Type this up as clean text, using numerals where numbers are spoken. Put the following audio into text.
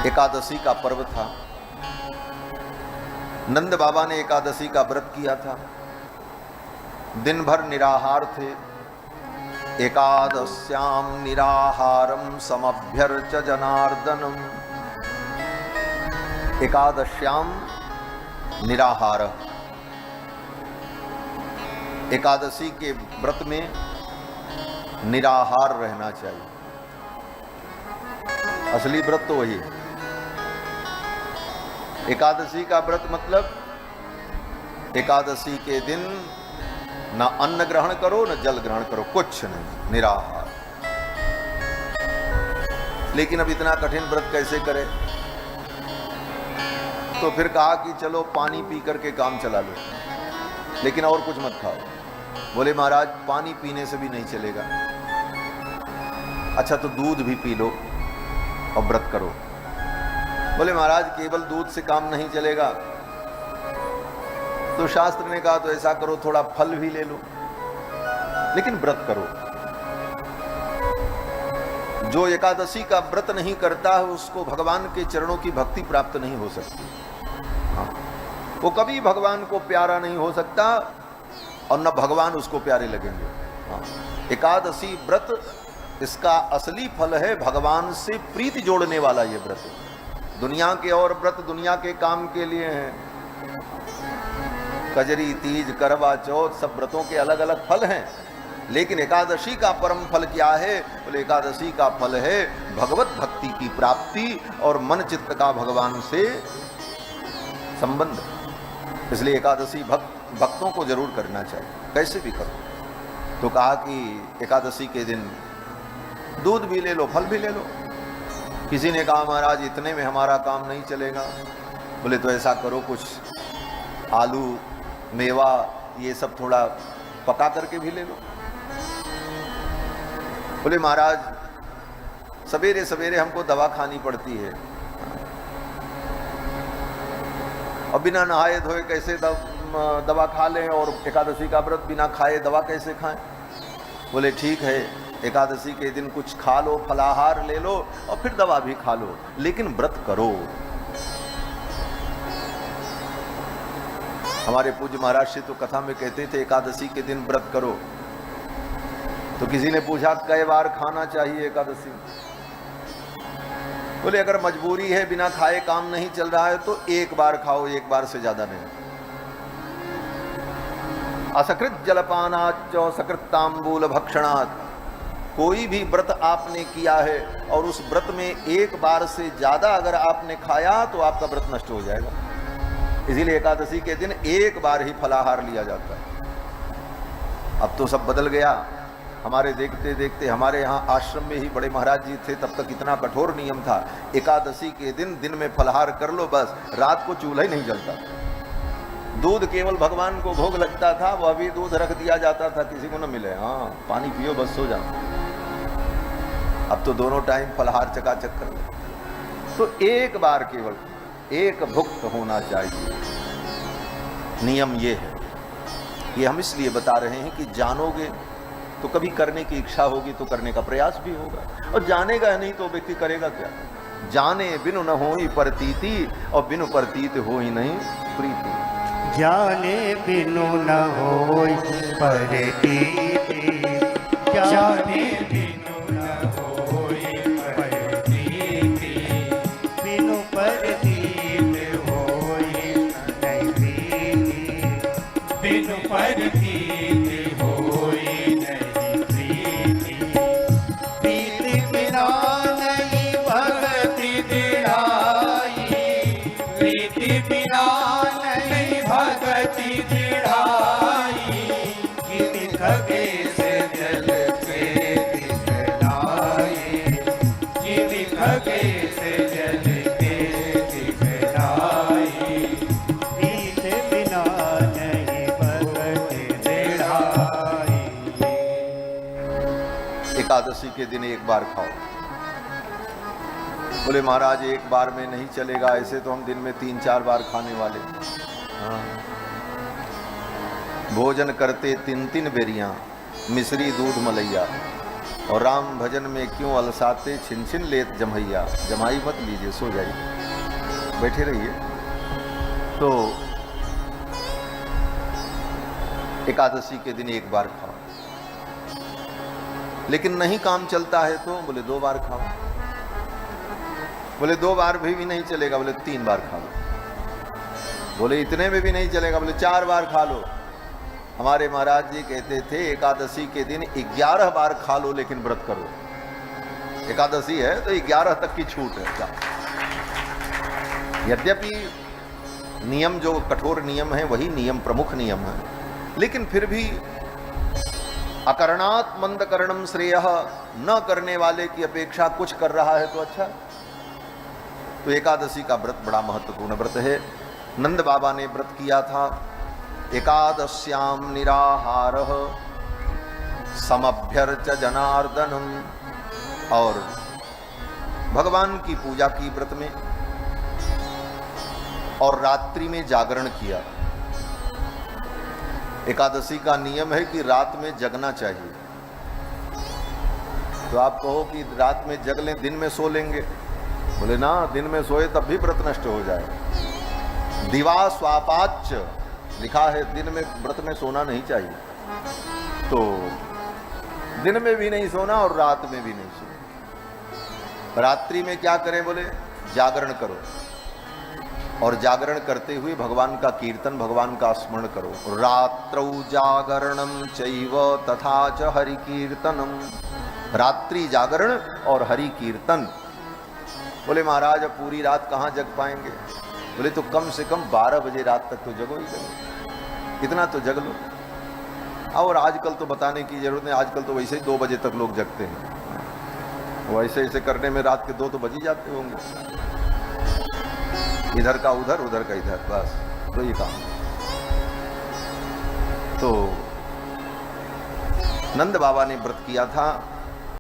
एकादशी का पर्व था। नंद बाबा ने एकादशी का व्रत किया था, दिन भर निराहार थे। एकादश्याम निराहारम समभ्यर्च जनार्दनम। एकादश्याम निराहार, एकादशी के व्रत में निराहार रहना चाहिए। असली व्रत तो वही है। एकादशी का व्रत मतलब एकादशी के दिन ना अन्न ग्रहण करो न जल ग्रहण करो, कुछ नहीं, निराहार। लेकिन अब इतना कठिन व्रत कैसे करें? तो फिर कहा कि चलो पानी पी करके काम चला लो, लेकिन और कुछ मत खाओ। बोले महाराज पानी पीने से भी नहीं चलेगा। अच्छा तो दूध भी पी लो और व्रत करो। बोले महाराज केवल दूध से काम नहीं चलेगा। तो शास्त्र ने कहा तो ऐसा करो, थोड़ा फल भी ले लो, लेकिन व्रत करो। जो एकादशी का व्रत नहीं करता है उसको भगवान के चरणों की भक्ति प्राप्त नहीं हो सकती। हाँ, वो कभी भगवान को प्यारा नहीं हो सकता और न भगवान उसको प्यारे लगेंगे। हाँ, एकादशी व्रत इसका असली फल है भगवान से प्रीति जोड़ने वाला ये व्रत है। दुनिया के और व्रत दुनिया के काम के लिए हैं। कजरी, तीज, करवा चौथ सब व्रतों के अलग अलग फल हैं, लेकिन एकादशी का परम फल क्या है? बोले एकादशी का फल है भगवत भक्ति की प्राप्ति और मन चित्त का भगवान से संबंध। इसलिए एकादशी भक्तों को जरूर करना चाहिए, कैसे भी करो। तो कहा कि एकादशी के दिन दूध भी ले लो, फल भी ले लो। किसी ने कहा महाराज इतने में हमारा काम नहीं चलेगा। बोले तो ऐसा करो, कुछ आलू, मेवा ये सब थोड़ा पका करके भी ले लो। बोले महाराज सवेरे सवेरे हमको दवा खानी पड़ती है और बिना नहाए धोए कैसे दवा खा लें, और एकादशी का व्रत बिना खाए दवा कैसे खाएं? बोले ठीक है, एकादशी के दिन कुछ खा लो, फलाहार ले लो और फिर दवा भी खा लो, लेकिन व्रत करो। हमारे पूज्य महाराज श्री तो कथा में कहते थे एकादशी के दिन व्रत करो। तो किसी ने पूछा कई बार खाना चाहिए एकादशी? बोले अगर मजबूरी है, बिना खाए काम नहीं चल रहा है तो एक बार खाओ, एक बार से ज्यादा नहीं। असकृत जलपानाच सकृत तांबूल भक्षणात्। कोई भी व्रत आपने किया है और उस व्रत में एक बार से ज्यादा अगर आपने खाया तो आपका व्रत नष्ट हो जाएगा। इसीलिए एकादशी के दिन एक बार ही फलाहार लिया जाता है। अब तो सब बदल गया। हमारे देखते देखते हमारे यहाँ आश्रम में ही बड़े महाराज जी थे, तब तक इतना कठोर नियम था, एकादशी के दिन में फलाहार कर लो, बस रात को चूल्हा ही नहीं जलता। दूध केवल भगवान को भोग लगता था, वह भी दूध रख दिया जाता था, किसी को न मिले, हाँ पानी पियो बस सो जाओ। अब तो दोनों टाइम फलाहार चकाचक कर ले। तो एक बार केवल एक भुक्त होना चाहिए, नियम ये है। ये हम इसलिए बता रहे हैं कि जानोगे तो कभी करने की इच्छा होगी तो करने का प्रयास भी होगा, और जानेगा नहीं तो व्यक्ति करेगा क्या? जाने बिनु न होई प्रतीति और बिनु प्रतीत हो ही नहीं प्रीति। जाने बिनु न होई प्रतीति, जाने बिनु न होई प्रतीति, बिनु प्रतीत होई नहीं प्रीति, बिनु प्रतीत होई नहीं प्रीति। प्रीति बिना नहीं भक्ति दृढ़ाई, प्रीति बिना नहीं भक्ति दृढ़ाई। गिरि खगेश जल के दिखलाए, गिरि खगेश जल के दिखलाए। प्रीत बिना नहीं भक्ति दृढ़ाई। एकादशी के दिन एक बार खाओ। बोले महाराज एक बार में नहीं चलेगा, ऐसे तो हम दिन में 3-4 बार खाने वाले। हाँ। भोजन करते 3-3 बेरियां, मिश्री दूध मलैया। और राम भजन में क्यों अलसाते, छिन छिन लेत जमैया, जमाई मत लीजिए, सो जाइए, बैठे रहिए। तो एकादशी के दिन एक बार खाओ, लेकिन नहीं काम चलता है तो बोले 2 बार खाओ, बोले 2 बार भी नहीं चलेगा, बोले 3 बार खा लो, बोले इतने में भी नहीं चलेगा, बोले 4 बार खा लो। हमारे महाराज जी कहते थे एकादशी के दिन 11 बार खा लो लेकिन व्रत करो। एकादशी है तो 11 तक की छूट है क्या? यद्यपि नियम जो कठोर नियम है वही नियम प्रमुख नियम है, लेकिन फिर भी अकरणात् मंद करणम श्रेयः, न करने वाले की अपेक्षा कुछ कर रहा है तो अच्छा। तो एकादशी का व्रत बड़ा महत्वपूर्ण व्रत है। नंद बाबा ने व्रत किया था, एकादश्याम निराहारः समभ्यर्च जनार्दनम, और भगवान की पूजा की व्रत में, और रात्रि में जागरण किया। एकादशी का नियम है कि रात में जगना चाहिए। तो आप कहो कि रात में जग लें, दिन में सो लेंगे, बोले ना, दिन में सोए तब भी व्रत नष्ट हो जाए। दिवा स्वापाच्च लिखा है, दिन में व्रत में सोना नहीं चाहिए। तो दिन में भी नहीं सोना और रात में भी नहीं सोना। रात्रि में क्या करें, बोले जागरण करो, और जागरण करते हुए भगवान का कीर्तन, भगवान का स्मरण करो। रात्रौ जागरणम चैव तथा च हरि कीर्तनम, रात्रि जागरण और हरि कीर्तन। बोले महाराज अब पूरी रात कहाँ जग पाएंगे, बोले तो कम से कम 12 बजे रात तक तो जगो ही जगो, इतना तो जग लो। और आजकल तो बताने की जरूरत नहीं, आजकल तो वैसे ही 2 बजे तक लोग जगते हैं। वैसे ऐसे करने में रात के 2 तो बज ही जाते होंगे, इधर का उधर, उधर का इधर, बस तो ये काम। तो नंद बाबा ने व्रत किया था